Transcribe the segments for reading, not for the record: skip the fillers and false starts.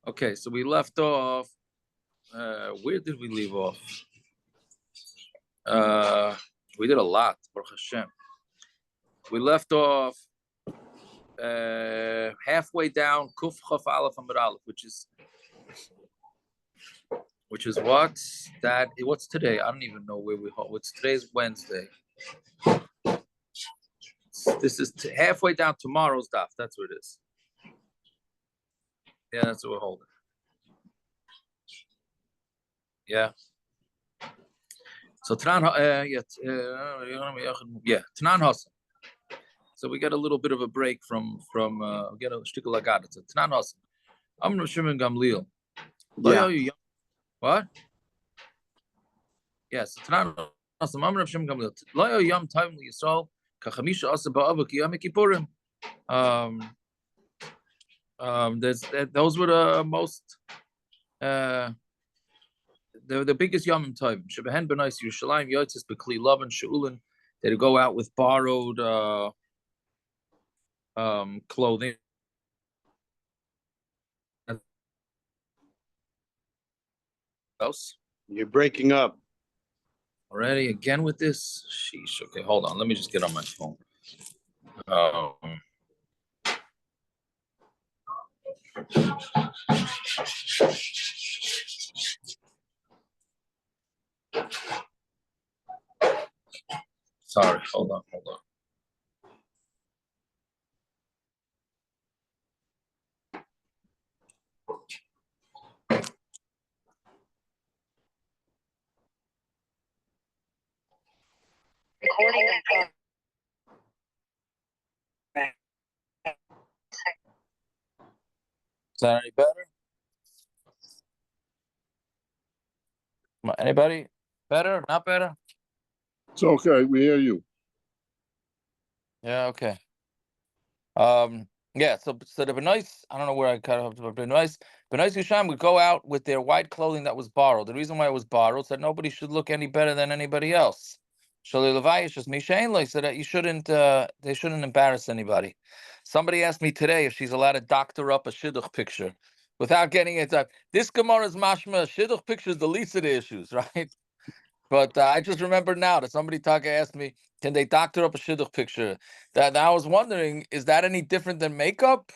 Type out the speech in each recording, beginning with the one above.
Okay, so we left off. Where did we leave off? We did a lot, Baruch Hashem. We left off halfway down Kuf Chaf Aleph Amud Aleph, which is what's that? What's today? I don't even know where we. What's today's Wednesday? This is halfway down tomorrow's daf. That's what it is. Yeah, that's what we're holding. Yeah. So Tanan, Tanan Hasan. So we got a little bit of a break from get a shtickle agada. So Tanan Hasan. Amr Shimon Gamliel. Yeah. What? Yes. Tanan Hasan. Amr Shimon Gamliel. Lo yom time Yisrael kachamisha asa ba'ava ki yom kippurim. Those were the most the biggest Yom Tov. Shebehen b'nais Yerushalayim yotzes b'kli lavan she'ulin. They'd go out with borrowed clothing. You're breaking up already again with this. Sheesh. Okay, hold on. Let me just get on my phone. Sorry, hold on. Recording in Is that any better? Anybody better? Not better? It's okay. We hear you. Yeah. Okay. Yeah. So the Benois, I don't know where I cut off. But Benois Yisham would go out with their white clothing that was borrowed. The reason why it was borrowed said nobody should look any better than anybody else. Shalei Levi is just Mishain so that you shouldn't they shouldn't embarrass anybody. Somebody asked me today if she's allowed to doctor up a shidduch picture without getting it. This Gemara's mashma shidduch picture is the least of the issues, right? But I just remembered now that somebody asked me, can they doctor up a shidduch picture? That I was wondering, is that any different than makeup?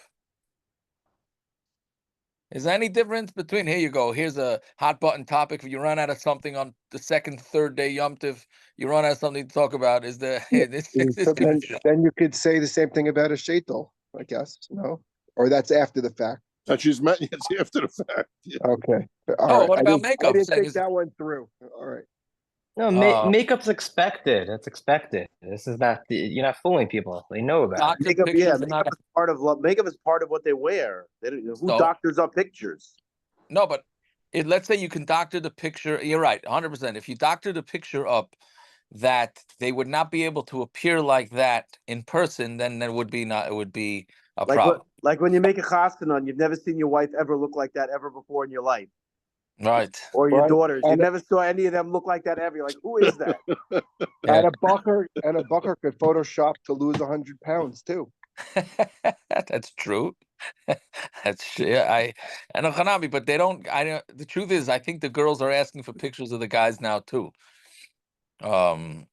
Is there any difference between, here you go, here's a hot button topic. If you run out of something on the second, third day Yom Tov, you run out of something to talk about. Is there, then you could say the same thing about a shaitel, I guess, no? Or that's after the fact. That she's met, it's after the fact. Yeah. Okay. All right. What about makeup? I didn't think that one through. All right. No, makeup's expected. It's expected. This is not you're not fooling people. They know about it. makeup. Yeah, makeup is part of makeup is part of what they wear. Who doctors up pictures? No, but let's say you can doctor the picture. You're right, 100%. If you doctor the picture up that they would not be able to appear like that in person, then it would be a problem. Like when you make a chasana, you've never seen your wife ever look like that ever before in your life. Right. Or your daughters. You never saw any of them look like that ever. You're like, who is that? And a bucker could Photoshop to lose 100 pounds too. That's true. That's I know Hanabi, but they don't. The truth is, I think the girls are asking for pictures of the guys now too. Right.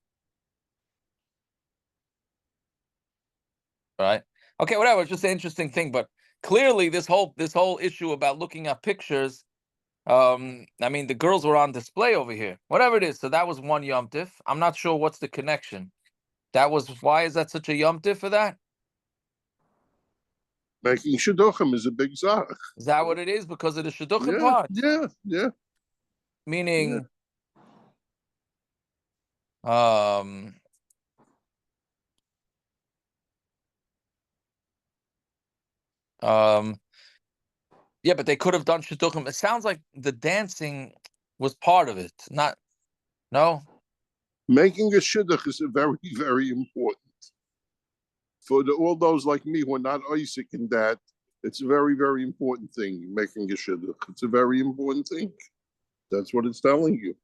Okay. Whatever. It's just an interesting thing, but clearly this whole issue about looking at pictures. I mean, the girls were on display over here. Whatever it is. So that was one Yom Tif. I'm not sure what's the connection. Why is that such a Yom Tif for that? Making shidduchim is a big zach. Is that what it is? Because of the shidduchim part? Yeah. Meaning, yeah, but they could have done shidduchim. It sounds like the dancing was part of it. No? Making a shidduch is very, very important. For all those like me who are not Isaac in that, it's a very, very important thing, making a shidduch. It's a very important thing. That's what it's telling you.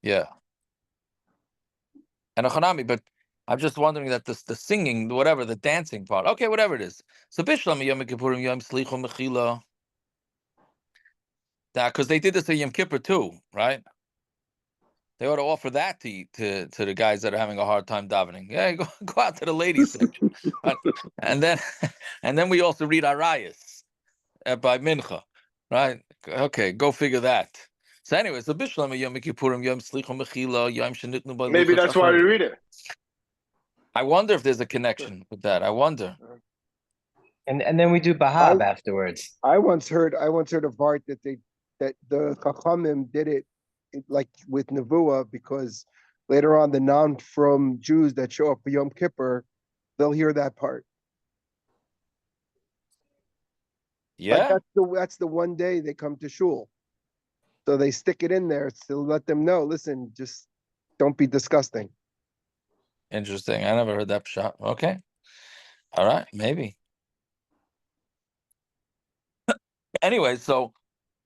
Yeah. And a Hanami, but I'm just wondering that the singing, whatever, the dancing part. Okay, whatever it is. So Bishlam Yom Kippurim Yom Slichum Mechila. That because they did this at Yom Kippur too, right? They ought to offer that to the guys that are having a hard time davening. Yeah, go out to the ladies section, and then we also read Arayas by Mincha, right? Okay, go figure that. So anyway, so Bishlam Yom Kippurim Yom Slichum Mechila Yom Shenitnu Ba Maybe Luchos that's why we Acharim. read it. I wonder if there's a connection with that. I wonder. And then we do Bahab afterwards. I once heard of Bart that the Chachamim did it like with Nevuah because later on the non-from Jews that show up for Yom Kippur, they'll hear that part. Yeah. Like that's the one day they come to shul. So they stick it in there to let them know, listen, just don't be disgusting. Interesting. I never heard that shot. Okay. All right. Maybe. Anyway, so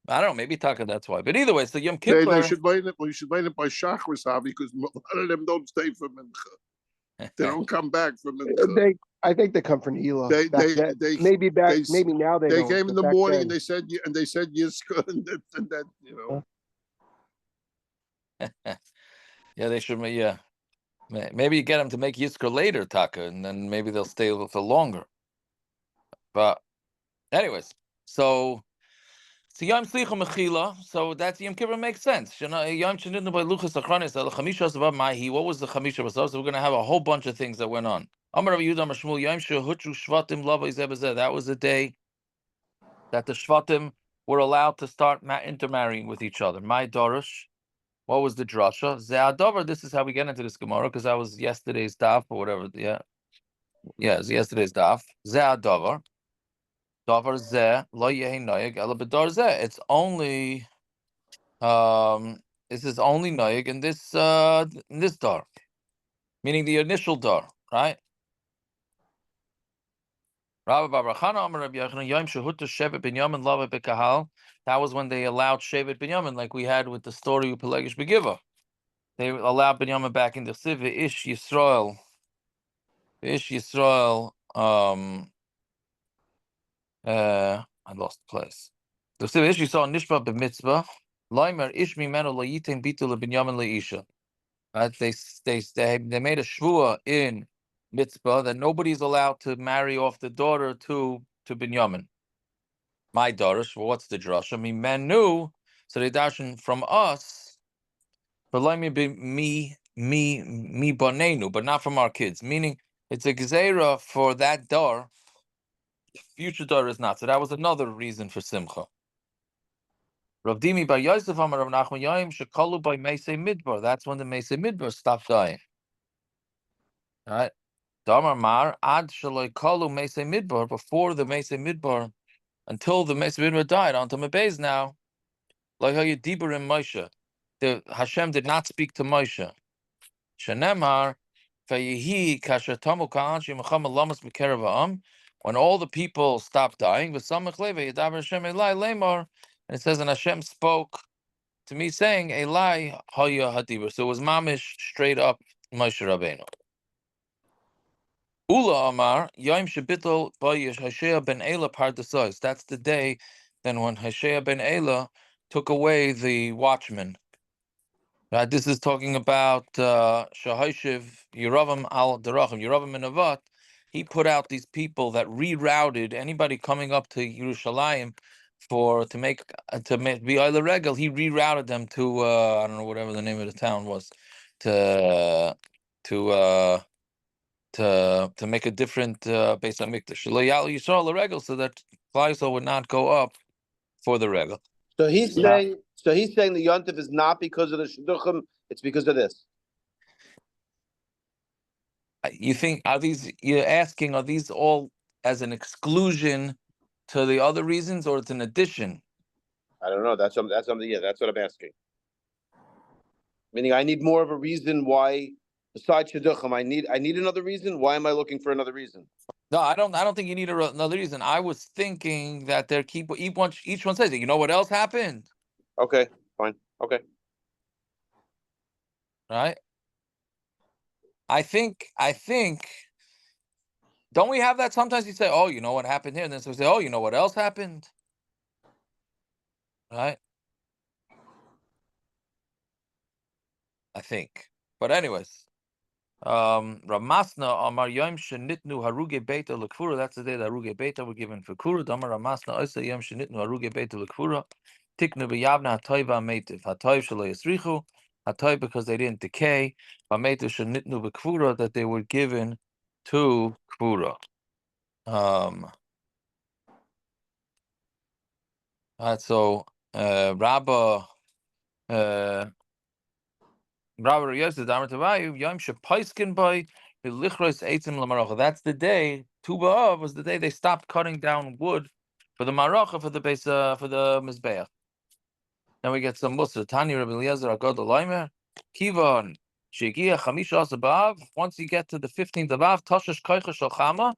I don't know. Maybe Taka. That's why. But either way, so Yom Kippur. They should learn it. We should learn it by Shachris, because a lot of them don't stay for Mincha. They don't come back from Mincha. I think they come from Hilo. Maybe now they don't. Came in the morning and they said Yiska and that you know. Yeah, they should. Yeah, maybe you get them to make Yisker later, Taka, and then maybe they'll stay for longer. But, anyways, so Yom Slichum Mechila. So that's Yom Kippur makes sense. You know, Yom Shenitnu Ba Luchos Acharim. What was the Chamisha Basar? So we're going to have a whole bunch of things that went on. Amar Rabbi Yehuda Amar Shmuel Yom Shehutru Shvatim Lavai Zeh B'Zeh. That was the day that the Shvatim were allowed to start intermarrying with each other. My Dorish. What was the drasha? Ze'adavar. This is how we get into this Gemara because that was yesterday's daf or whatever. Yeah, it's yesterday's daf. Ze'adavar. Davar ze lo yehi noyeg ela b'dar ze. It's only this is only noyeg in this dar, meaning the initial dar, right? Rabbi Baruchana Amar Rabbi Yochanan Yom Shehuta Shevet Binyamin Lava B'Kahal. That was when they allowed Shevet Binyamin, like we had with the story of Pelegish Begiva. They allowed Binyamin back in the Siv Ish Yisrael. Ish Yisrael. I lost the place. The Siv Ish Yisrael Nishba B'Mitzvah. Laimer Ish Mimenu Layitem Bitul Binyamin Leisha. Right? They made a shvua in Mitzvah that nobody's allowed to marry off the daughter to Binyamin. My daughter. Well, what's the drush? I mean, men knew, so they darshan from us. But let me be me bonenu, but not from our kids. Meaning, it's a gzeira for that dar. Future dar is not. So that was another reason for simcha. Rav Dimi by Yosef Amar Rav Nachman Yaim shekalu by Meisei Midbar. That's when the Meisei Midbar stopped dying. All right. Damar Mar ad shaloi kalu Meisei Midbar, before the Meisei Midbar, until the Meisei Midbar died. On to Mebez now. Like how you deeper in Moshe. The Hashem did not speak to Moshe. Shenemar Vayihi kasher tamu ka'anshi mecham lamas b'kerev ha'am. When all the people stopped dying, v'samach leve yadaber Hashem Elai lemar, and it says, and Hashem spoke to me saying, Elai haya hadibur. So it was mamish straight up Moshe Rabbeinu. Ula Amar Yom Shebitol Bayish Hashea ben Ela Pardasos. That's the day then when Hashea ben Ela took away the watchman. This is talking about Shahashiv Yeravam al Derachim, Yeravam and Avat. He put out these people that rerouted anybody coming up to Yerushalayim to be Oila Regel. He rerouted them to I don't know, whatever the name of the town was, to make a different based on Mikdash. Yisrael the Regel, so that Klal would not go up for the Regel. So he's saying the Yontif is not because of the Shidduchim, it's because of this. You think, you're asking, are these all as an exclusion to the other reasons, or it's an addition? I don't know. That's something. Yeah, that's what I'm asking. Meaning, I need more of a reason why, besides Shidduchim, I need another reason. Why am I looking for another reason? No, I don't think you need another reason. I was thinking that each one says it. You know what else happened? Okay, fine. Okay. Right? I think. Don't we have that sometimes? You say, "Oh, you know what happened here," and then we say, "Oh, you know what else happened?" Right? I think. But anyways, Ramasna Amar Yom Shenitnu Haruge Beta Lekfura. That's the day that Haruge Beta were given for Kura. Damar Ramasna Oisa Yom Shenitnu Haruge Beta Lekfura. Tiknu B'Yavna Hatoiva Meitiv Hatoiv Shelo Yisrichu Hatoiv because they didn't decay. Meitiv Shenitnu B'Kfura that they were given to Kfura. Right, so Rabba Yosef Damar Tavayu Yom Shepaiskin by Lichros Eitzim LaMaracha. That's the day. Tu B'Av was the day they stopped cutting down wood for the Maracha for the base for the Mizbeach. Then we get some Musar. Tani Rabbi Eliezer Agad Leimer Kivon Shegia Chamisha Asa B'Av. Once you get to the 15th of Av, Tashash Koicha Shalchama,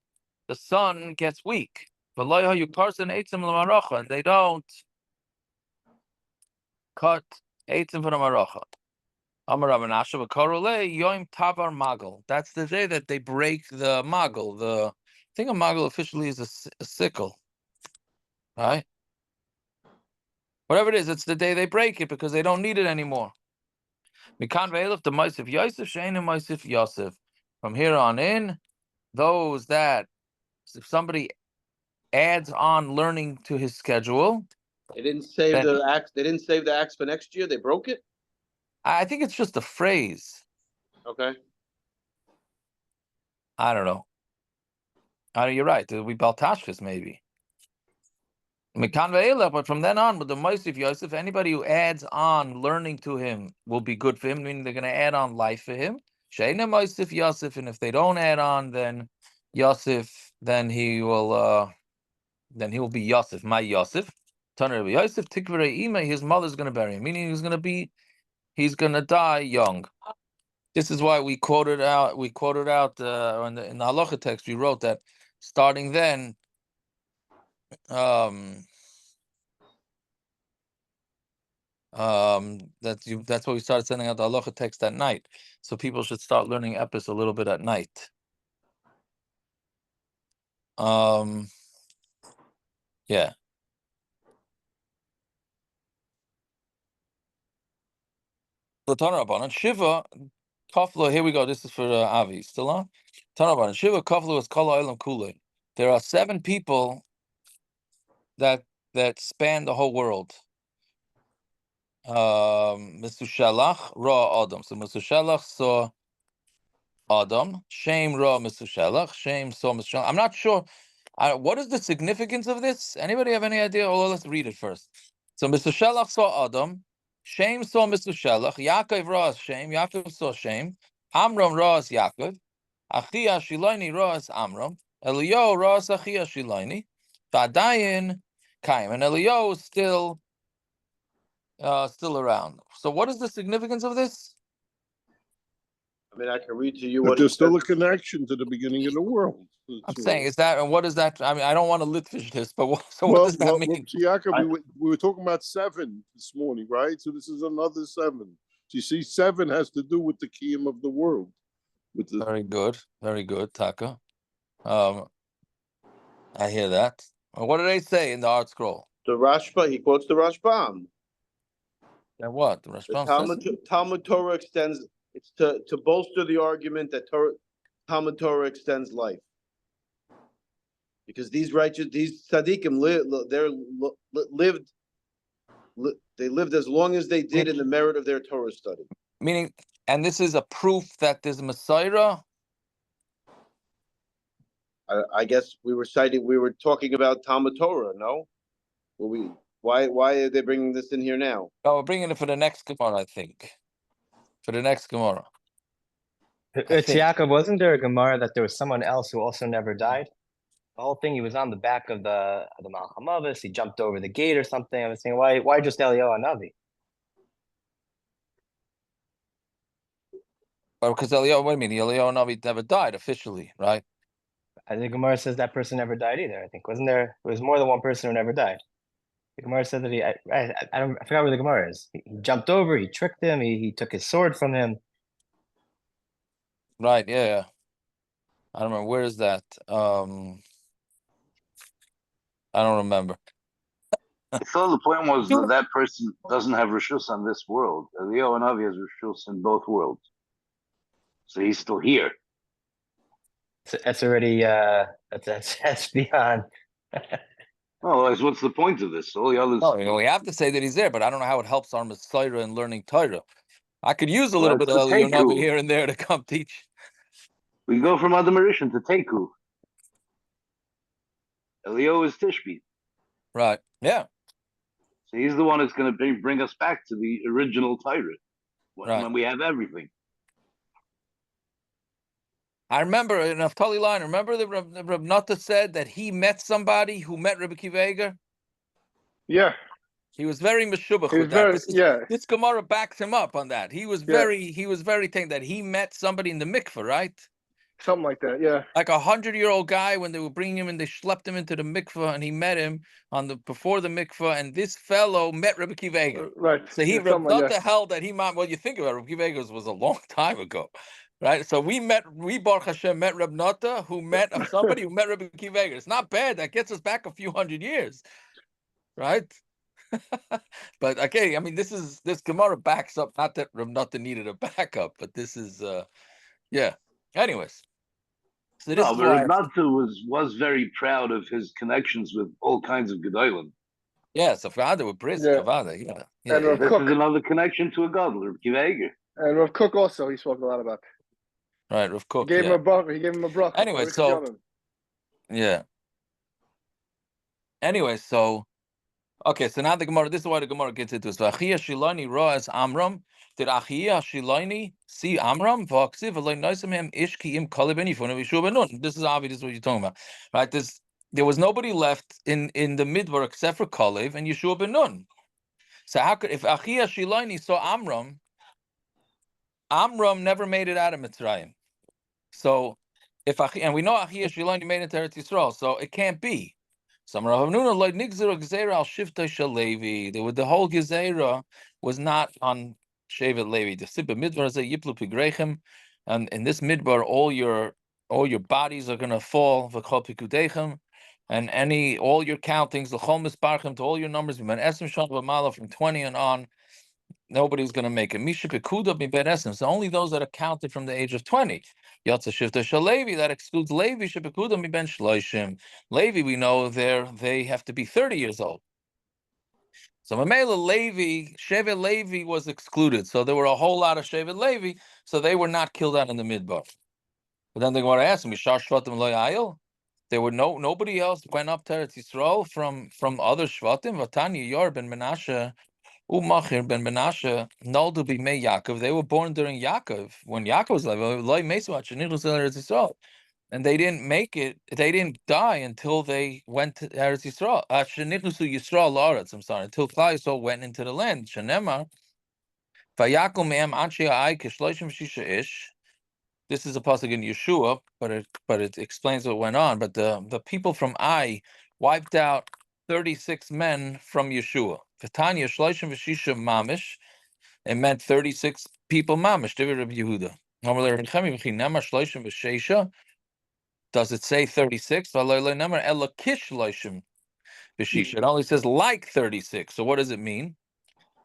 the sun gets weak. V'Loyha Yukarsan Eitzim LaMaracha, and they don't cut Eitzim for the Maracha. Amar Rabbi Nasha v'Karolei Yom Tavar Magal. That's the day that they break the Magal. I think a Magal officially is a sickle, right? Whatever it is, it's the day they break it because they don't need it anymore. Mikan ve'elif the Ma'asif Yosef she'einu Ma'asif Yosef. From here on in, those that if somebody adds on learning to his schedule, They didn't save then, the axe. They didn't save the axe for next year. They broke it. I think it's just a phrase. Okay. I don't know. You're right. It'll be Baltashkas maybe. But from then on, with the Mosif Yosef, anybody who adds on learning to him will be good for him, meaning they're going to add on life for him. Sheina Mosif Yosef, and if they don't add on, then Yosef, then he will be Yosef, my Yosef. Taner Yosef Tikvere Ima, his mother's going to bury him, meaning he's going to die young. This is why we quoted out in the halacha text. We wrote that starting then. That's why we started sending out the halacha text at night, so people should start learning epis a little bit at night. Yeah. Tanabanan Shiva Kafla. Here we go. This is for Avi. Still on. Tanabanan Shiva Kafla is Kala Elam Kule. There are 7 people that span the whole world. Mesushalach Ra Adam. So Mesushalach saw Adam. Shem Ra Mesushalach. Shem saw Mesushalach. I'm not sure. What is the significance of this? Anybody have any idea? Oh, let's read it first. So Mesushalach saw Adam. Shem saw Mesushalach. Yaakov Ra Shem. Yaakov saw Shem. Amram Ra Yaakov. Achia Shilaini Ra Amram. Eliyahu Ra Achia Shilaini. Vadayin Kaim. And Eliyahu is still around. So what is the significance of this? I mean, I can read to you But what there's still a connection to the beginning of the world. I'm saying, is that, and what is that? I mean, I don't want to litfish this, but what does that mean? Yaakov, we were talking about 7 this morning, right? So this is another 7. So you see, 7 has to do with the kiyum of the world. Very good, Taka. I hear that. What do they say in the Art Scroll? The Rashba, he quotes the Rashbam. And what? The The Talmud Torah extends. It's to bolster the argument that Talmud Torah extends life, because these tzaddikim lived as long as they did in the merit of their Torah study. Meaning, and this is a proof that there's a Messiah. I guess we were talking about Talmud Torah. No, why are they bringing this in here now? Oh, we're bringing it for the next Gemara, I think. For the next Gemara. Yaakov, wasn't there a Gemara that there was someone else who also never died? The whole thing, he was on the back of the Malchamavis, he jumped over the gate or something. I was saying, why just Eliyahu Hanavi? Well, because Eliyahu Hanavi never died officially, right? I think Gemara says that person never died either. I think wasn't there? It was more than one person who never died. The Gemara said that I forgot where the Gemara is. He jumped over, he tricked him, he took his sword from him. Right, yeah. I don't remember. Where is that? I don't remember. I thought the point was that that person doesn't have rishus on this world. Leo and Avi has rishus in both worlds, so he's still here. That's already that's beyond. Oh, what's the point of this? All the others. No, we have to say that he's there, but I don't know how it helps our Messiah in learning Torah. I could use a Well, little bit it's of the Elionah Teku. here and there to come teach. We go from Adam Rishon to Teku. Elio is Tishbi, Right. Yeah. so he's the one that's going to bring us back to the original Torah Right. when we have everything. I remember in Naftali line, remember that Reb Nata said that he met somebody who met Rebbe Akiva Eiger? Yeah, He was very meshubach he was with that. very, yeah, This Gemara backs him up on that. He was Yeah. very thinking that he met somebody in the mikveh, right? something like that. Yeah, Like 100-year-old guy when they were bringing him and they schlepped him into the mikveh and he met him before the mikveh, and this fellow met Rebbe Akiva Eiger. right. So he Yeah, Reb something like Nata held that he might. Well, you think about it, Rebbe Akiva Eiger was a long time ago, right? So we Baruch Hashem met Reb Nata, who met somebody who met Rebbe Akiva Eiger. It's not bad. That gets us back a few hundred years, right? But okay, I mean, this Gemara backs up. Not that Reb Nata needed a backup, but this is yeah. Anyways, so this No, is but why. Reb Nata was very proud of his connections with all kinds of Gedolim. Yeah, so Fada with Bris, Yeah. Kavada, yeah. And Rav This Cook, is another connection to a God, Reb Akiva Eiger. and Rav Cook also, he spoke a lot about. Right, Rav He Cook, gave him yeah. a bracha. He gave him a bracha. Anyway, Baruch so- Yomim. Yeah. Anyway, so okay, so now the Gemara. This is why the Gemara gets into this. V'achia Shiloni roas Amram. Did Achia Shiloni see Amram? V'aksiv v'loy noisim him ish ki im kali ben yifun v'yishu ben nun. This is obvious. This is what you're talking about, right? There was nobody left in the midbar except for Kalev and Yeshua ben Nun. So how could if Achia Shiloni saw Amram? Amram never made it out of Mitzrayim. So if and we know Achia Shiloni made it to Eretz Yisrael, so it can't be. The whole gezerah was not on Shevet Levi. The Sibba Midbar is a Yiplu Pigrechem, and in this Midbar, all your bodies are going to fall. V'chol Pikudechem, and all your countings, l'chol misparchem, to all your numbers, from 20 and on. Nobody's going to make it. Misha Pekuda mi ben Esem. So only those that are counted from the age of 20. Yatsa Shifta Shalevi, that excludes Levi, Shepekuda mi ben Shloishim. Levi, we know they have to be 30 years old. So Mamela Levi, Shevet Levi was excluded. So there were a whole lot of Shevet Levi, so they were not killed out in the midbar. But then they were asking, Mishar Shvatim Lo Yayil? There were nobody else went up to Eretz Yisrael from other Shvatim. Vatani Yor ben Menashe. Umachir ben Menashe, Noldu b'mei Yaakov. They were born during Yaakov, when Yaakov was alive. And they didn't make it. They didn't die until they went to Eretz Yisrael. Yisrael la'aretz. I'm sorry, until Klal Yisrael went into the land. Shenema, vayakum me'em anshe ha'ai k'shloishim v'shisha ish. This is a pasuk in Yeshua, but it explains what went on. But the people from Ai wiped out 36 men from Yeshua. V'tanya shloishim v'shisha mamish. It meant 36 people mamish. David Rabbi Yehuda. Does it say 36? It only says like 36. So what does it mean?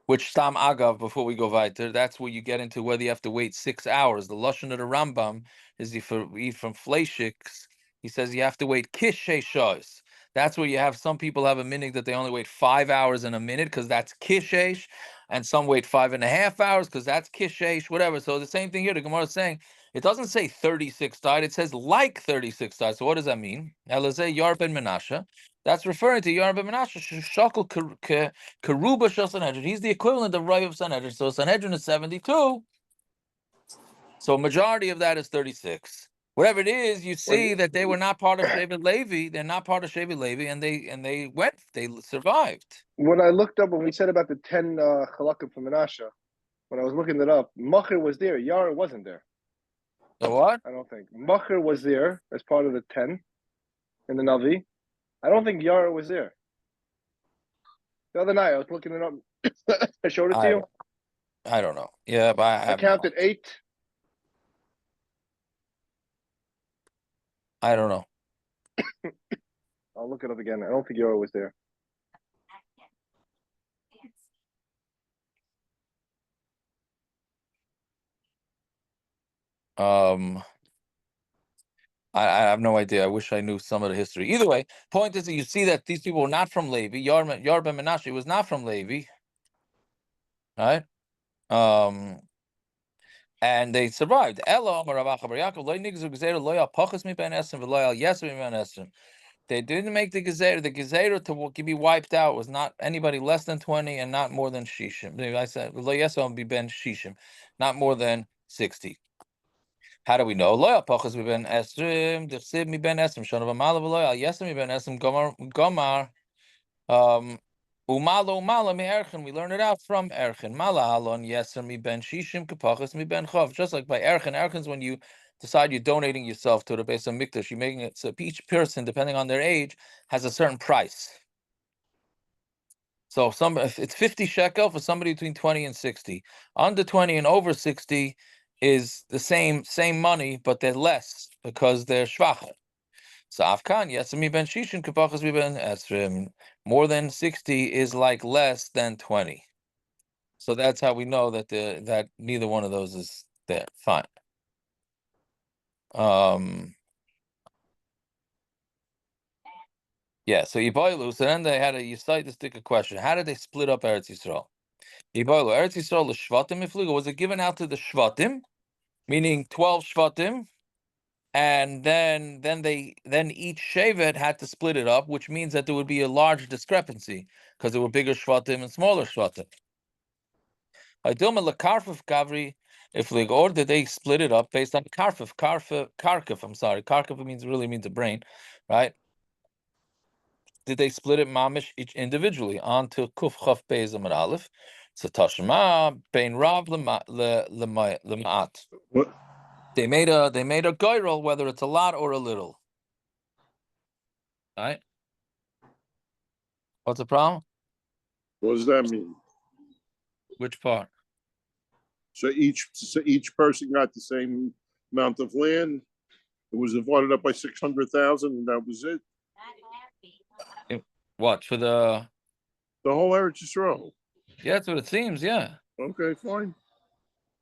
Which Stam Agav, before we go weiter, that's where you get into whether you have to wait 6 hours. The Lashon of the Rambam is from Fleishiks. He says you have to wait Kishe Shos. That's where you have some people have a minute that they only wait 5 hours and a minute because that's Kishesh, and some wait 5.5 hours because that's Kishesh, whatever. So the same thing here. The Gemara is saying it doesn't say 36 died, it says like 36 died. So what does that mean? Elazeh Yar ben Menashe. That's referring to Yar ben Menashe, Shakal Karuba Shel Sanhedrin. He's the equivalent of Rav of Sanhedrin. So Sanhedrin is 72. So majority of that is 36. Whatever it is, you see that they were not part of Shevet Levi. They're not part of Shevet Levi, and they survived. When I looked up, when we said about the 10 Chalakim from Menashe, when I was looking it up, Machir was there. Yar wasn't there. The what? I don't think. Machir was there as part of the 10 in the Navi. I don't think Yar was there. The other night, I was looking it up. I showed it to you. I don't know. Yeah, but I counted 8. I don't know. I'll look it up again. I don't think Yoa was there. I have no idea. I wish I knew some of the history. Either way, point is that you see that these people were not from Levi. Yarben Menashe was not from Levi, right? And they survived. They didn't make the gezerah. The gezerah to be wiped out was not anybody less than 20 and not more than shishim. I said lo yesam be ben shishim, not more than 60. How do we know? Lo yapachas mi ben esrim, dichsib mi ben esrim, shon of amala v'lo al yesam mi ben esrim gomar. Umala mi erchen. We learn it out from erchen. Mala alon yesam mi ben shishim kapachas mi ben chov. Just like by erchen, erchen's when you decide you're donating yourself to the base of mikdash, you're making it so each person, depending on their age, has a certain price. So if it's 50 shekel for somebody between 20 and 60. Under 20 and over 60 is the same money, but they're less because they're shvach. So Afkan, yes, mi ben shishin kapachas mi ben esrim. More than 60 is like less than 20. So that's how we know that that neither one of those is there. Fine. Yeah, so Yiboilu, so then they had you cite this stick a question. How did they split up Eretz Yisrael? Yiboilu, Eretz Yisrael, the Shvatim ifluga, was it given out to the Shvatim, meaning 12 Shvatim, and then each Shevet had to split it up, which means that there would be a large discrepancy because there were bigger Shvatim and smaller Shvatim. Gavri, or did they split it up based on Karkif? I'm sorry, Karkif really means a brain, right? Did they split it mamish each individually onto Kuf Chaf Beis Amud Aleph? So Tashma Bein Rav Lemaat. What? They made a goyrel, whether it's a lot or a little. Right? What's the problem? What does that mean? Which part? So each person got the same amount of land. It was divided up by 600,000, and that was it. What for the whole Eretz Yisrael? Yeah, that's what it seems. Yeah. Okay, fine.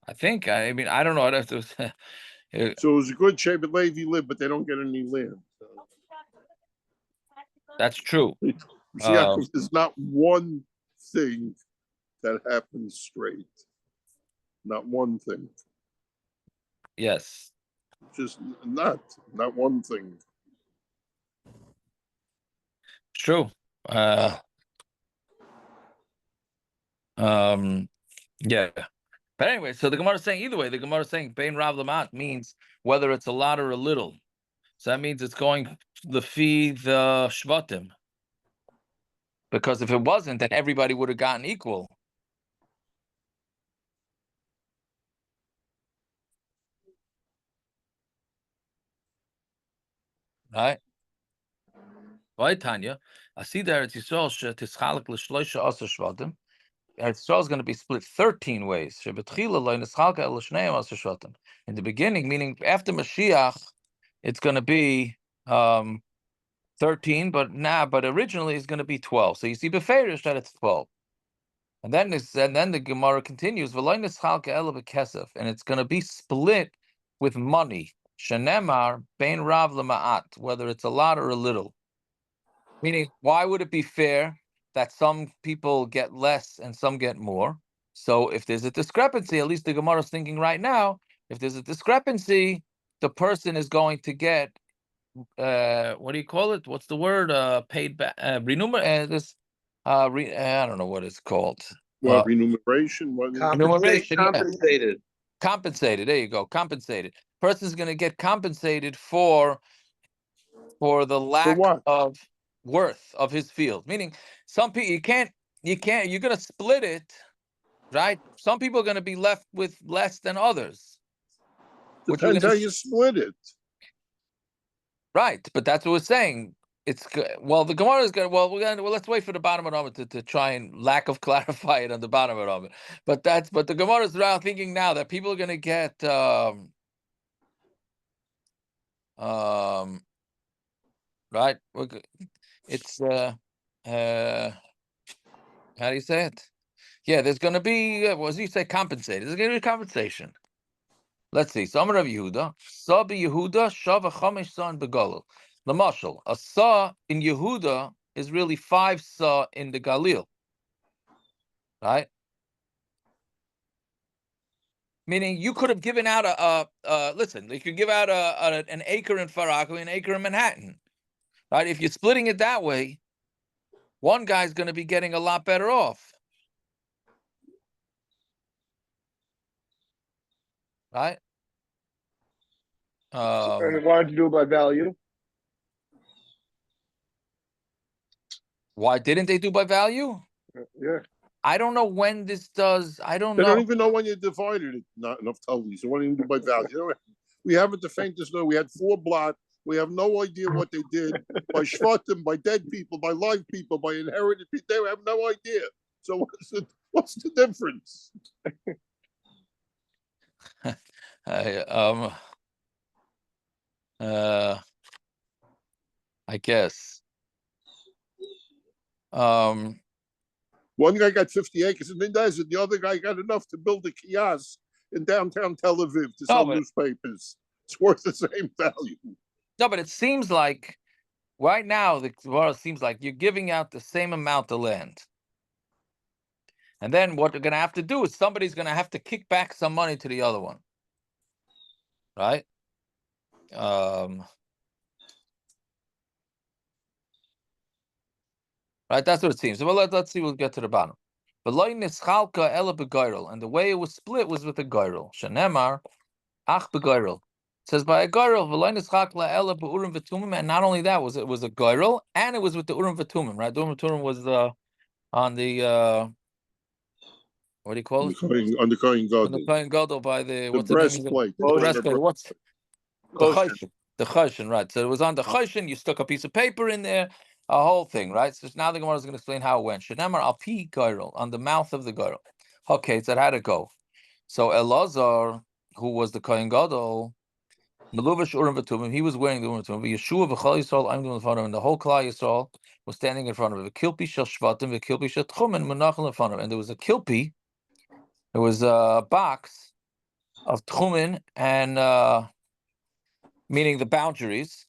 I think. I mean, I don't know. I'd have to. So it was a good Shevet Levi live, but they don't get any land. That's true. See, there's not one thing that happens straight. Not one thing. Yes. Just not one thing. It's true. Yeah. But anyway, so the Gemara is saying either way. The Gemara is saying Bein Rav Lamat means whether it's a lot or a little. So that means it's going the fee the Shvatim. Because if it wasn't, then everybody would have gotten equal. Right? Why, Tanya? I see there Eretz Yisrael tischalek l'shloisha asa shvatim. Eretz Yisrael is going to be split 13 ways. In the beginning, meaning after Mashiach, it's going to be 13, but originally it's going to be 12. So you see beferish that it's 12. And then the Gemara continues, and it's going to be split with money. Shenemar bein rav lema'at, whether it's a lot or a little. Meaning, why would it be fair that some people get less and some get more? So if there's a discrepancy, at least the Gemara is thinking right now, if there's a discrepancy, the person is going to get what do you call it? What's the word? Paid back, I don't know what it's called. What remuneration? Remuneration, yeah. Compensated. There you go. Compensated. Person's going to get compensated for the lack of worth of his field. Meaning, some people you can't. You're going to split it, right? Some people are going to be left with less than others. Depends how you split it. Right, but that's what we're saying. It's well, the Gemara is good. Well, let's wait for the bottom of it to try and lack of clarify it on the bottom of it. But the Gemara is around thinking now that people are going to get right? It's how do you say it? Yeah, there's going to be what do you say? Compensated. There's going to be compensation. Let's see. Some Rav Yehuda, Sa Yehuda, Shava Chamesh Sa in Begalil. Lamashal, a Sa in Yehuda is really 5 Sa in the Galil, right? Meaning you could have given out listen, you could give out an acre in Far Rockaway, an acre in Manhattan, right? If you're splitting it that way, one guy's going to be getting a lot better off, right? And why did you do it by value? Why didn't they do by value? Yeah. I don't know when this does. I don't They know. don't even know when you divided it. Not enough totally. So what do you do by value? We haven't the faintest know. We had 4 blot. We have no idea what they did by shvatim, by dead people, by live people, by inherited people. They have no idea. So what's the difference? I guess. One guy got 50 acres in the desert. The other guy got enough to build a kiosk in downtown Tel Aviv to sell newspapers. It's worth the same value. No, but it seems like right now the Gemara seems like you're giving out the same amount of land. And then what they're going to have to do is somebody's going to have to kick back some money to the other one. Right? Right, that's what it seems. So well, let's see, we'll get to the bottom. And the way it was split was with a goyrel. Shenemar, ach begoyrel. It says by a goyrel, and not only that, it was a goyrel, and it was with the Urim V'Tumim, right? The Urim V'Tumim was on the what do you call it? On the Kohen Gadol. On the Kohen Gadol by the what's breastplate. The breastplate. What's the choshen? The choshen, right? So it was on the choshen. You stuck a piece of paper in there, a whole thing, right? So now the Gemara is going to explain how it went. Shenamar al pi goyrel, on the mouth of the goyrel. Okay, so how'd it go? So Elazar, who was the Kohen Gadol, Meluvash Urim V'Tumim, he was wearing the Urim V'Tumim. Yeshua v'Chal Yisrael, I'm doing in front of him, and the whole Klal Yisrael was standing in front of him. Kilpi shel Shvatim, v'Kilpi shel Tchumen, Menachel in front of him. And there was a kilpi, there was a box of Tchumen, and meaning the boundaries,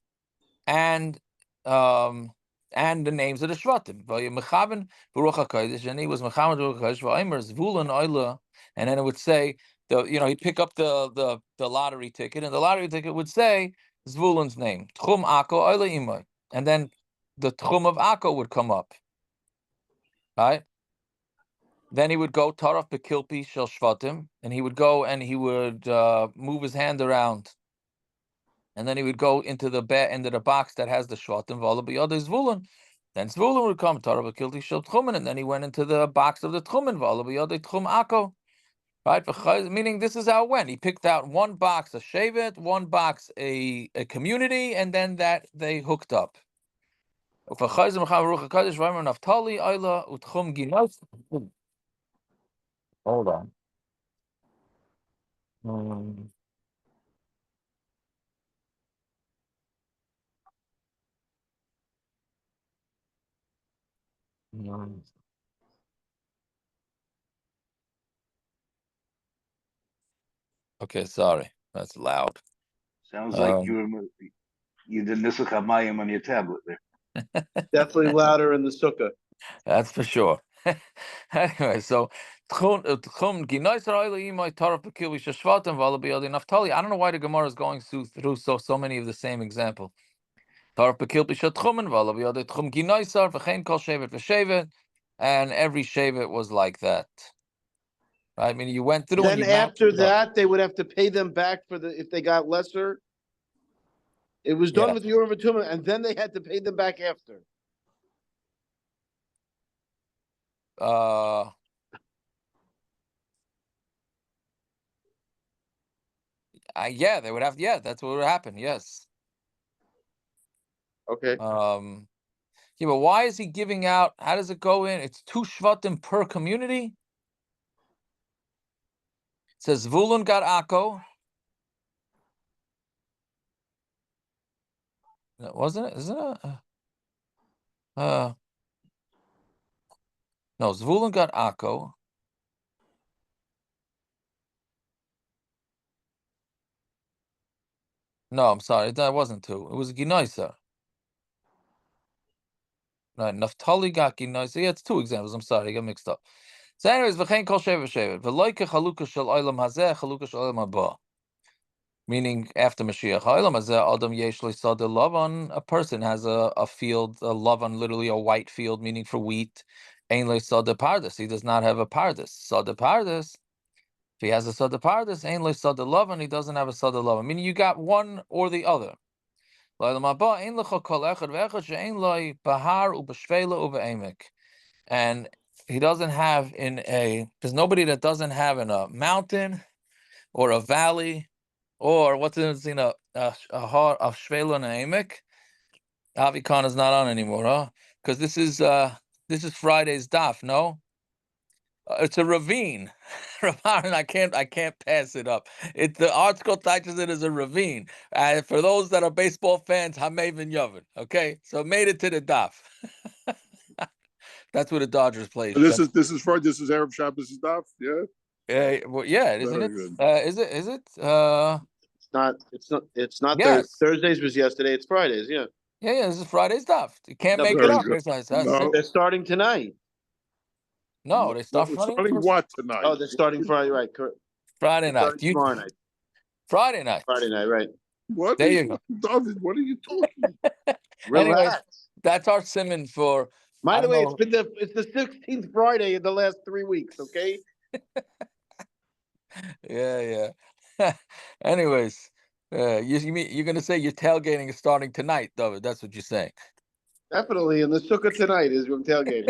and the names of the Shvatim. Mechaven Baruch HaKodesh, and he was Mechaven Baruch HaKodesh, V'Omer Zvulun Oila, and then it would say, he'd pick up the lottery ticket, and the lottery ticket would say Zvulun's name, Tchum Ako Oila Imoy, and then the Tchum of Ako would come up, right? Then he would go Taraf Bekilpi Shel Shvatim, and he would go and he would move his hand around, and then he would go into the box that has the Shvatim Vala B'Yadei Zvulun. Then Zvulun would come Taraf Bekilpi Shel Tchumen, and then he went into the box of the Tchumen Vala B'Yadei Tchum Ako. Right, meaning this is how it went. He picked out one box a shevet, one box a community, and then that they hooked up. Hold on. Okay, sorry, that's loud. Sounds like you did Nisuch HaMayim on your tablet there. Definitely louder in the sukkah. That's for sure. Anyway, so I don't know why the Gemara is going through so many of the same example. And every shevet was like that. Right? I mean, you went through. Then after that, they would have to pay them back if they got lesser. It was done with the Urim V'Tumim, and then they had to pay them back after. Yeah, they would have. Yeah, that's what would happen. Yes. Okay. Yeah, but why is he giving out? How does it go in? It's 2 shvatim per community. It says Zvulun got Akko. Wasn't it? Isn't it? No, Zvulun got Akko. No, I'm sorry, that wasn't two. It was Ginoisa. Right, Naftali got Ginoisa. Yeah, it's two examples. I'm sorry, I got mixed up. So, anyways, v'chein kol sheva shevet. V'loike chaluka shel olam hazeh, chaluka shel olam haba. Meaning, after Mashiach, ha'olam hazeh adam yesh lo sada lavan. A person has a field, a lavan, literally a white field, meaning for wheat. Ein lo sada pardes. He does not have a pardes. Sada pardes. If he has a sada pardes, ein lo sada lavan. He doesn't have a sada lavan. Meaning, you got one or the other. And he doesn't have there's nobody that doesn't have in a mountain or a valley or what's in a shvela and a emek. Avikon is not on anymore, huh? Because this is Friday's daf, no? It's a ravine. Ravine, I can't pass it up. The article touches it as a ravine. And for those that are baseball fans, Hamavin Yovin. Okay, so made it to the daf. That's where the Dodgers play. This is Friday. This is Arab Shabbos stuff. Yeah. Well, yeah, isn't Very it? good. Is it? Is it? It's not Yes. Thursdays was yesterday. It's Fridays. Yeah. Yeah. This is Friday's stuff. You can't No, make it Very up. good. That's No. They're starting tonight. No, they start It's Friday. starting what tonight? Oh, they're starting Friday, right? Correct. Friday They're night. starting tomorrow night. Friday night. Friday night, right? What There is you go. David? What are you talking? Anyways, Relax. that's our simon for. By I the don't way, know. it's the 16th Friday in the last 3 weeks. Okay. Yeah. Anyways, you're gonna say your tailgating is starting tonight, David. That's what you're saying. Definitely, and the sukkah tonight is from tailgating.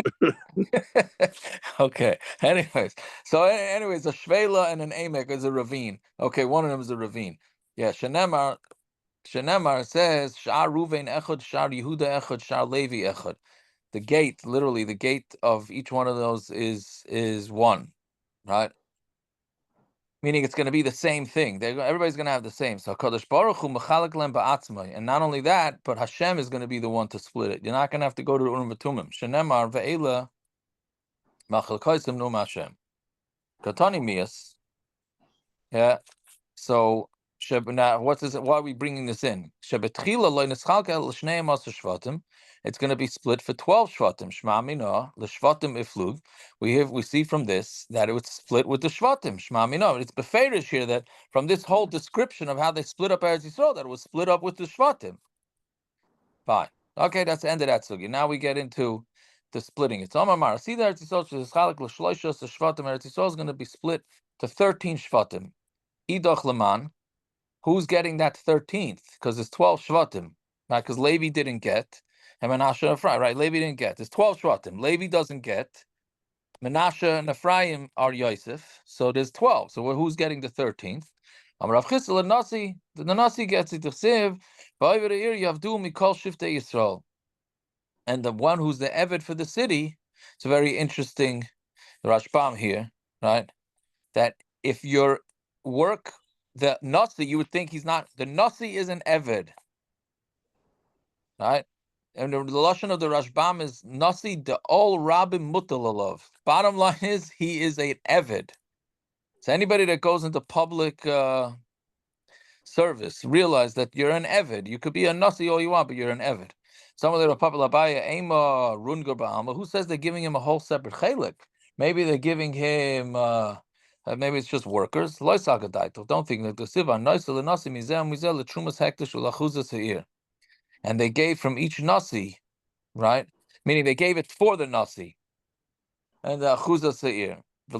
Okay. Anyways, a shvela and an emek is a ravine. Okay, one of them is a ravine. Yeah, Shenemar says Shar Ruvain echad, Shar Yehuda echad, Shar Levi echad. The gate, literally, the gate of each one of those is one, right? Meaning it's going to be the same thing. Everybody's going to have the same. So Kadosh Baruch Hu mechalek lem ba'atzmai, and not only that, but Hashem is going to be the one to split it. You're not going to have to go to the Urim V'Tumim. Shenemar ve'ela machalkaisim no Hashem. Katani mias. Yeah. So now, why are we bringing this in? It's going to be split for 12 shvatim. Shma mina l'shvatim iflug. We see from this that it was split with the shvatim. Shma mina. It's beferish here that from this whole description of how they split up Eretz Yisrael, that it was split up with the shvatim. Fine. Okay, that's the end of that sugi. Now we get into the splitting. It's Omar Mar. See the Eretz Yisrael chalik l'shloisha shvatim. Eretz Yisrael is going to be split to 13 shvatim. Idach Leman. Who's getting that 13th? Because it's 12 Shvatim, right? Because Levi didn't get, and Menashe and Ephraim, right? Levi didn't get. It's 12 Shvatim. Levi doesn't get. Menashe and Ephraim are Yosef, so there's 12. So who's getting the 13th? Amar Rav Chisda Nasi, the Nasi gets it to Siv, Va'ayver Yavdu Mikol Shiftei Yisrael. And the one who's the Eved for the city, it's a very interesting Rashbam here, right? That if your work, the Nasi, you would think he's not, the Nasi is an Eved, right? And the Lashon of the Rashbam is Nasi de all Rabbim Mutalalov. Bottom line is, he is an Eved. So anybody that goes into public service, realize that you're an Eved. You could be a Nasi all you want, but you're an Eved. Some of the Papa Labaya, Ema, Rungar Ba'alma, who says they're giving him a whole separate chalik? Maybe they're giving him, maybe it's just workers. Don't think that the Sivan, Noisel, Nasi, Mizem, Mizel, Trumas Hektish, Ulachuzas Ha'ir. And they gave from each Nasi, right? Meaning they gave it for the Nasi. And the Achuzas Ha'ir. Oh,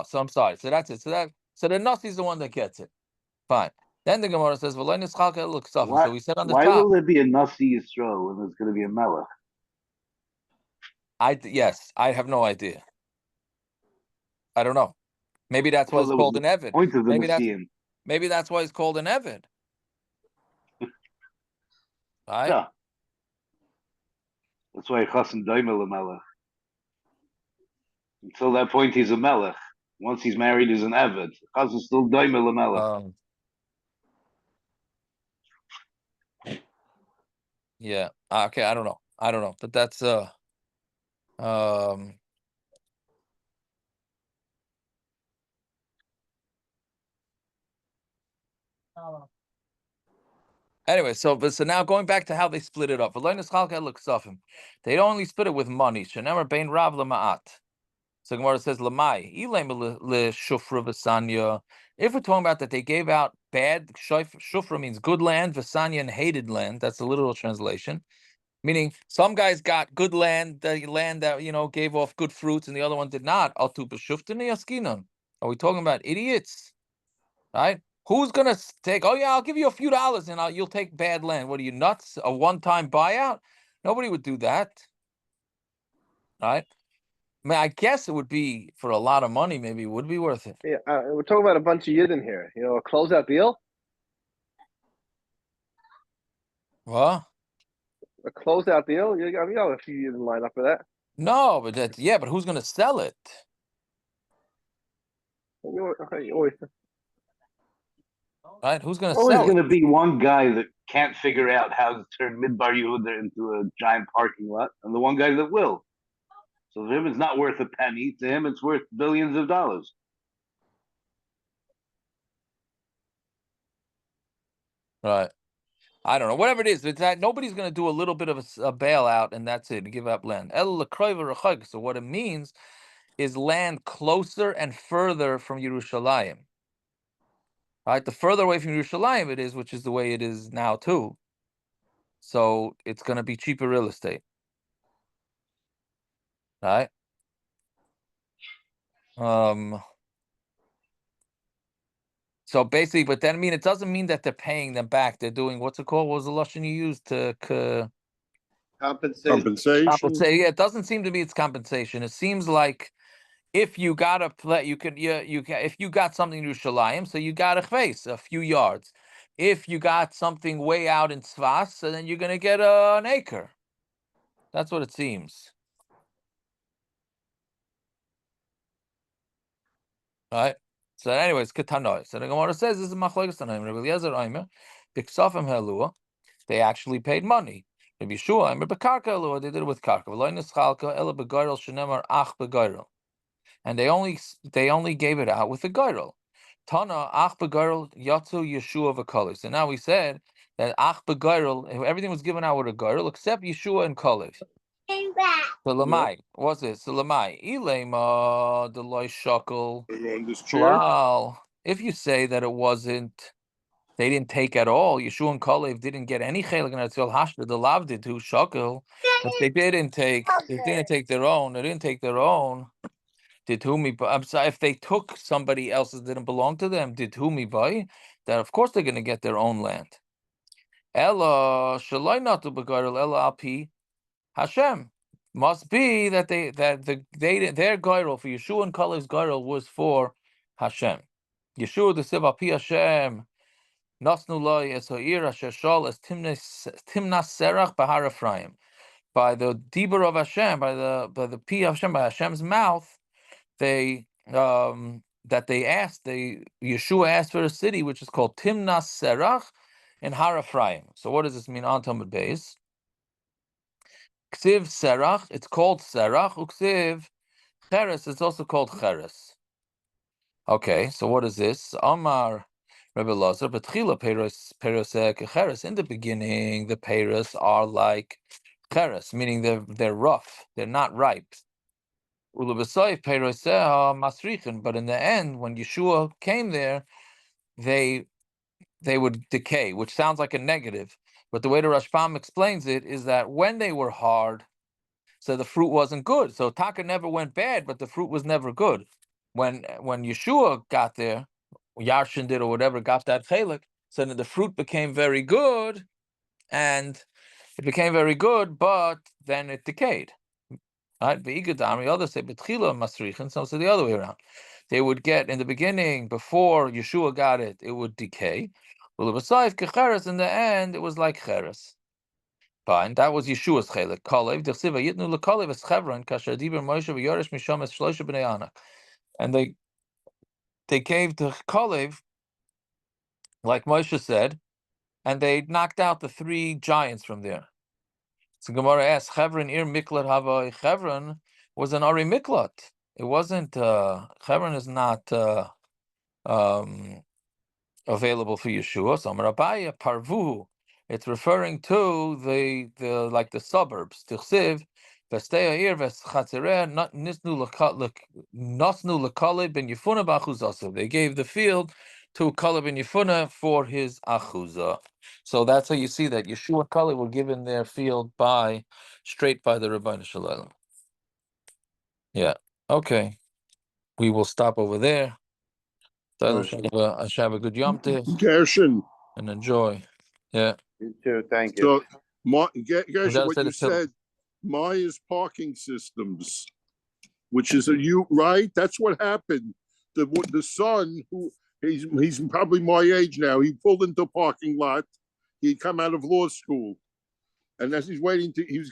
so I'm sorry. So that's it. So the Nasi is the one that gets it. Fine. Then the Gemara says, so we said on the Why top. will there be a Nasi Yisrael when there's going to be a Melech? Yes, I have no idea. I don't know. Maybe that's why Well, it's that was called the an Evid. point of the Maybe Messiah. that's why it's called an Evid. Right? Yeah. That's why Chassan Daimel a Melech. Until that point, he's a Melech. Once he's married, he's an Eved. Chassan still Daimel a Melech. Yeah. Okay. I don't know. But that's um. Anyway, so now going back to how they split it up. They don't only split it with money. Shenemer bein rav lema'at. So Gemara says lamai le shufra v'sanya. If we're talking about that they gave out bad shufra means good land, v'sanya and hated land. That's the literal translation. Meaning some guys got good land, the land that gave off good fruits, and the other one did not. Are we talking about idiots? Right? Who's gonna take? Oh yeah, I'll give you a few dollars and you'll take bad land. What are you nuts? A one-time buyout? Nobody would do that, right? I mean, I guess it would be for a lot of money. Maybe it would be worth it. Yeah, we're talking about a bunch of Yidden here. A closeout deal. What? A closeout deal. You got a few Yidden line up for that. No, but but who's gonna sell it? Right? Who's gonna Always sell going it? to be one guy that can't figure out how to turn Midbar Yehuda into a giant parking lot, and the one guy that will. So to him, it's not worth a penny. To him, it's worth billions of dollars. Right. I don't know. Whatever it is, it's that nobody's going to do a little bit of a bailout and that's it. Give up land. So what it means is land closer and further from Yerushalayim. Right. The further away from Yerushalayim it is, which is the way it is now too. So it's going to be cheaper real estate. Right. So basically, but then it doesn't mean that they're paying them back. They're doing what's it called? What was the lashon you used to Compensation. compensate? Yeah, it doesn't seem to be it's compensation. It seems like if you got a play, you can if you got something in Yerushalayim, so you got a chveis, a few yards. If you got something way out in Tzvas, so then you're gonna get an acre. That's what it seems. Right. So anyways, Ketanoy. So the Gemara says this is Machlokes Tanaim. Rabbi Eliezer Aimer, Biksafim Helua. They actually paid money. Rabbi Yeshua Aimer Bekarka Helua. They did it with karka. V'loy nischalka ela begoyrel shenemar ach begoyrel. And they only gave it out with the goyrel. Tana ach begoyrel yatzu Yeshua v'Kalev. So now we said that ach begoyrel, everything was given out with a goyrel except Yeshua and Kalev. So Lamai, what's this? So Lamai, Ilema Deloy Shakel. On this chair. Well, if you say that it wasn't, they didn't take at all. Yeshua and Kalev didn't get any chelik in Eretz Hashda. The Lav did too. Shakel, but they didn't take. They didn't take their own. They didn't take their own. Did whom I'm sorry, if they took somebody else's that didn't belong to them, did whom buy? That of course they're going to get their own land. Ella shalai natu begarel ella api Hashem. Must be that their goyrel for Yeshua and Kalev's goyrel was for Hashem. Yeshua the Sivapi Hashem Nasnu loy es ha'ir asher shal es timnas serach bahar Ephraim. By the dibur of Hashem, by the pi of Hashem, by Hashem's mouth, they Yeshua asked for a city which is called Timnas Serach in Har Ephraim. So what does this mean on Talmud Beis? Ksiv Serach, it's called Serach. Uksiv Cheres, it's also called Cheres. Okay, so what is this? Amar Rebbe Lazar, Betchila Peros Cheres. In the beginning, the Peros are like Cheres, meaning they're rough, they're not ripe. But in the end, when Yeshua came there, they would decay, which sounds like a negative. But the way the Rashbam explains it is that when they were hard, so the fruit wasn't good. So Taka never went bad, but the fruit was never good. When Yeshua got there, Yarshin did or whatever, got that chelik, so then the fruit became very good, and it became very good, but then it decayed. Right? The others say betchila masrichin, some say the other way around. They would get in the beginning, before Yeshua got it, it would decay. Well, in the end, it was like cheres. Fine, that was Yeshua's chelik. Kalev, dechsiva yitnu lekalev es chevron kasher diber Moshe v'yoresh misham es shlosha b'nei Anak. And they gave to Kalev, like Moshe said, and they knocked out the 3 giants from there. So Gemara asks, Chevron ir miklat hava. Chevron was an ari miklat. It wasn't. Chevron is not available for Yeshua. So Amar Abaye parvu. It's referring to the like the suburbs. Tichsiv v'stei ha'ir v'chatzereh nisnu l'kaleb ben Yefuna b'achuzasa. They gave the field to Kaleb ben Yefuna for his achuza. So that's how you see that Yeshua and Kaleb were given their field straight by the Rebbeinu Shalom. Yeah. Okay. We will stop over there. I should have a good Yom Tov Gershon. and enjoy. Yeah. You too. Thank you. So, gotta Gershon, what say you the till- said, Maya's parking systems, which is right? That's what happened. The son, who he's probably my age now, he pulled into a parking lot. He'd come out of law school. And as he's waiting it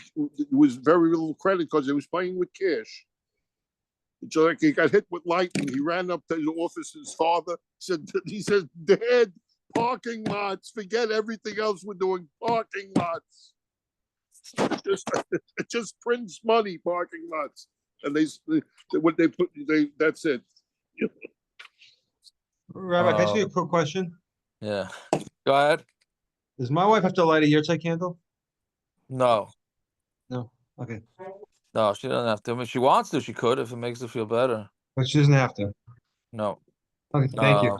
was very little credit because he was playing with cash. So like he got hit with lightning. He ran up to the office of his father. He said, Dad, parking lots. Forget everything else we're doing. Parking lots. It just prints money. Parking lots, and that's it. Rabbi, can I ask you a quick question? Yeah. Go ahead. Does my wife have to light a yahrzeit candle? No. No. Okay. No, she doesn't have to. I mean, if she wants to, she could if it makes her feel better. But she doesn't have to. No. Okay, thank you.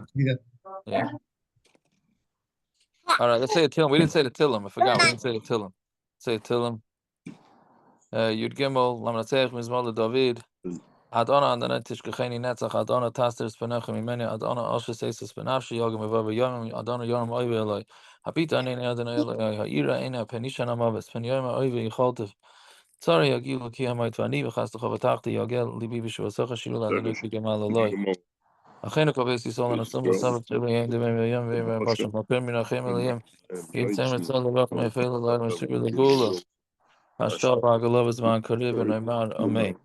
Yeah. All right, let's say a Tillim. We didn't say the Tillim. I forgot. We didn't say the Tillim. Say Tillim. Yud Gimel, Lamnatzech, Mizmor David. Adona Adona Tishkecheni Netzach, Adona Taster Spenachem Imeni, Adona Oshes Eses Benafshi, Yogam Evava Yom, Adona Yom Oive Eloi. Habita Aneni Adona Eloi, Ha'ira Ena, Penisha Namavis, Pen Yom Oive Yicholtev. Sorry, Yagilu Ki Hamayt Vani, V'chas Techovatachti, Yagel, Libi B'Shuvasocha, Shirul Adonai Kigamal Eloi. Achenu Kaves Yisol, and Asum, Sabat, Yom, Devem, Yom, Vem, Pasham, Mapim, Minachem, Elayim. Yitzem, Etzol, Levach, Mefel, Eloi, Meshir, Legula. Hashtar, Bagalov, Zman, Karib, and Ayman, Amen.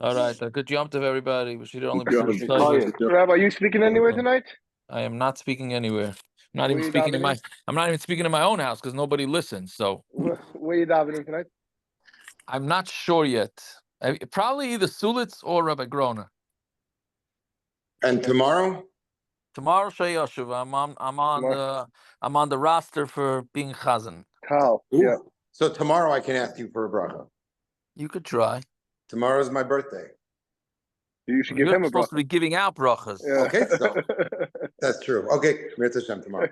All right, good jump to everybody. We should only be Rabbi, are you speaking anywhere tonight? I am not speaking anywhere. I'm not Where even you speaking in davening? I'm not even speaking in my own house because nobody listens. So Where you davening tonight? I'm not sure yet. Probably either Sulitz or Rabbi Groner. And tomorrow? Tomorrow Shei Yoshuv. I'm on the roster for being Chazan. Carl. Ooh. Yeah. So tomorrow I can ask you for a bracha. You could try. Tomorrow's my birthday. You should give You're him a supposed to bracha. be giving out brachas. Yeah. Okay, so that's true. Okay, Mirza Hashem tomorrow.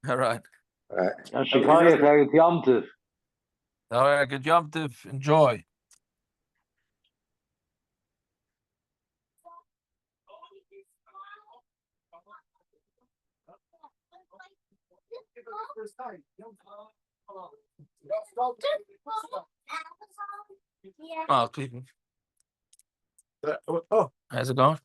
All right. All right. Yom Tov. All right. Good jump to enjoy. Oh, people. Oh, how's it going?